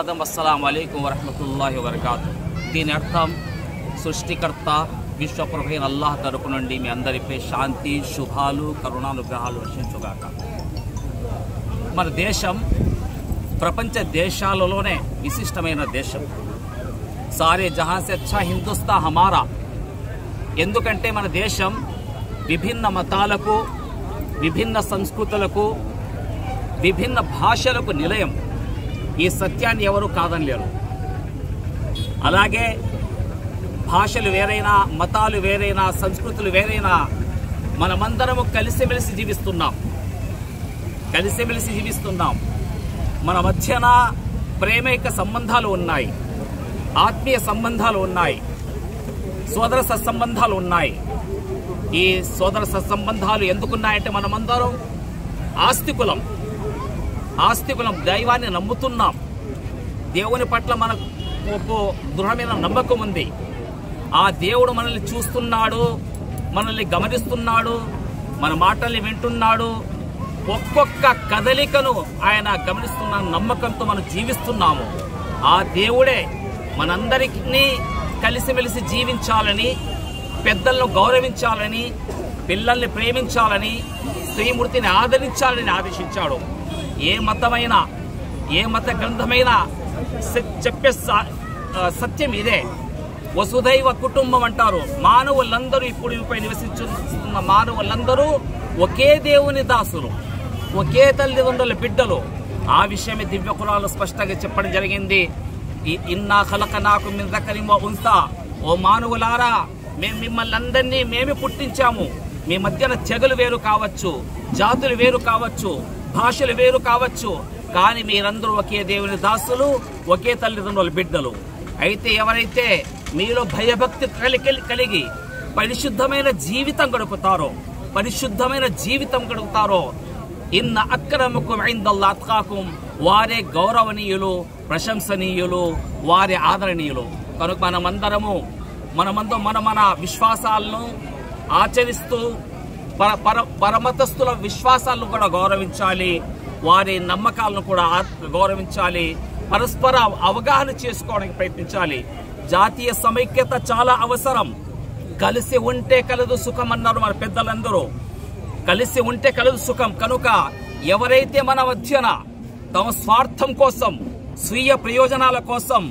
స్వాగతం. అస్సలాము అలైకుం వరహ్మతుల్లాహి వబరకాతుహు. దీని అర్థం సృష్టికర్త విశ్వప్రభు అయిన అల్లాహ్ తరపు నుండి మీ అందరిపై శాంతి, శుభాలు, కరుణానుగ్రహాలు వర్షించుగాక. మన దేశం ప్రపంచ దేశాలలోనే విశిష్టమైన దేశం. సారే జహాన్ సే అచ్చా హిందుస్థాన్ హమారా. ఎందుకంటే మన దేశం విభిన్న మతాలకు, విభిన్న సంస్కృతులకు, విభిన్న భాషలకు నిలయం. ఈ సత్యాన్ని ఎవరు కాదనలేరు. అలాగే భాషలు వేరైనా, మతాలు వేరైనా, సంస్కృతులు వేరైనా మనమందరము కలిసిమెలిసి జీవిస్తున్నాం. మన మధ్యన ప్రేమైక సంబంధాలు ఉన్నాయి, ఆత్మీయ సంబంధాలు ఉన్నాయి, సోదర సత్సంబంధాలు ఉన్నాయి. ఈ సోదర సత్సంబంధాలు ఎందుకున్నాయంటే మనమందరం ఆస్తికులం. దైవాన్ని నమ్ముతున్నాం. దేవుని పట్ల మనకు దృఢమైన నమ్మకం ఉంది. ఆ దేవుడు మనల్ని చూస్తున్నాడు, మనల్ని గమనిస్తున్నాడు, మన మాటల్ని వింటున్నాడు. ఒక్కొక్క కదలికను ఆయన గమనిస్తున్న నమ్మకంతో మనం జీవిస్తున్నాము. ఆ దేవుడే మనందరినీ కలిసిమెలిసి జీవించాలని, పెద్దలను గౌరవించాలని, పిల్లల్ని ప్రేమించాలని, స్త్రీమూర్తిని ఆదరించాలని ఆదేశించాడు. ఏ మతమైనా, ఏ మత గ్రంథమైనా చెప్పే సత్యం ఇదే. వసుధైవ కుటుంబం అంటారు. మానవులందరూ ఇప్పుడు నివసించుతున్న మానవులందరూ ఒకే దేవుని దాసులు, ఒకే తల్లిదండ్రుల బిడ్డలు. ఆ విషయమే దివ్య ఖురాన్లో స్పష్టంగా చెప్పడం జరిగింది. ఇన్నా ఖలఖనాకుం మిన్ దకరిన్ వ ఉన్సా. ఓ మానవులారా, మేము మిమ్మల్ని అందరినీ మేమే పుట్టించాము. మీ మధ్యన తెగలు వేరు కావచ్చు, జాతులు వేరు కావచ్చు, భాషలు వేరు కావచ్చు, కానీ మీరందరూ ఒకే దేవుని దాసులు, ఒకే తల్లిదండ్రుల బిడ్డలు. అయితే ఎవరైతే మీలో భయభక్తి కలిగి పరిశుద్ధమైన జీవితం గడుపుతారో ఇన్న అక్రమకుం ఇందల్లాహి అత్కాకుం, వారే గౌరవనీయులు, ప్రశంసనీయులు, వారే ఆదరణీయులు. కనుక మనమందరం మన విశ్వాసాలను ఆచరిస్తూ పరమతస్థుల విశ్వాసాలను కూడా గౌరవించాలి, వారి నమ్మకాలను కూడా గౌరవించాలి, పరస్పర అవగాహన చేసుకోవడానికి ప్రయత్నించాలి. జాతీయ సమైక్యత చాలా అవసరం. కలిసి ఉంటే కలదు సుఖం అన్నారు మన పెద్దలందరూ. కలిసి ఉంటే కలదు సుఖం. కనుక ఎవరైతే మన మధ్యన తమ స్వార్థం కోసం, స్వీయ ప్రయోజనాల కోసం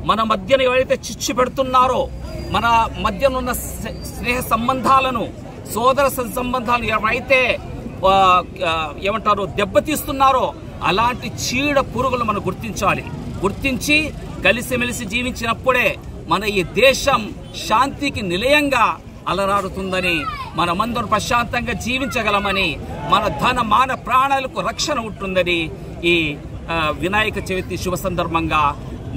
మన మధ్యన ఎవరైతే చిచ్చు పెడుతున్నారో, మన మధ్యన ఉన్న స్నేహ సంబంధాలను, సోదర సంబంధాలు ఎవరైతే దెబ్బతీస్తున్నారో అలాంటి చీడ పురుగులు మనం గుర్తించి కలిసిమెలిసి జీవించినప్పుడే మన ఈ దేశం శాంతికి నిలయంగా అలరారుతుందని, మనమందరం ప్రశాంతంగా జీవించగలమని, మన ధన మాన ప్రాణాలకు రక్షణ ఉంటుందని ఈ వినాయక చవితి శుభ సందర్భంగా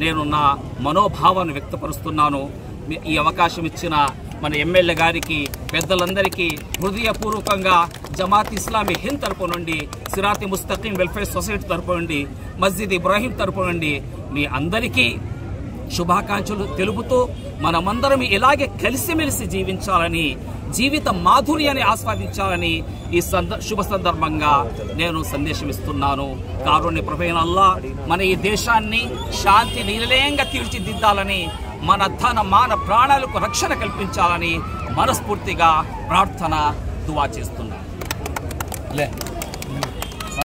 నేను నా మనోభావాన్ని వ్యక్తపరుస్తున్నాను. ఈ అవకాశం ఇచ్చిన మన ఎమ్మెల్యే గారికి, పెద్దలందరికీ హృదయపూర్వకంగా జమాత్ ఇస్లామీ హింద్ తరపు నుండి, సిరాతి ముస్తకీం వెల్ఫేర్ సొసైటీ తరపు నుండి, మస్జిద్ ఇబ్రాహీం తరపు నుండి మీ అందరికీ శుభాకాంక్షలు తెలుపుతూ మనమందరం ఇలాగే కలిసిమెలిసి జీవించాలని, జీవిత మాధుర్యాన్ని ఆస్వాదించాలని ఈ శుభ సందర్భంగా నేను సందేశం ఇస్తున్నాను. కారుణ్య ప్రభువైన అల్లాహ్ మన ఈ దేశాన్ని శాంతి నిలయంగా తీర్చిదిద్దాలని, మన ధన మాన ప్రాణాలకు రక్షణ కల్పించాలని మనస్ఫూర్తిగా ప్రార్థన దువా చేస్తున్నాను.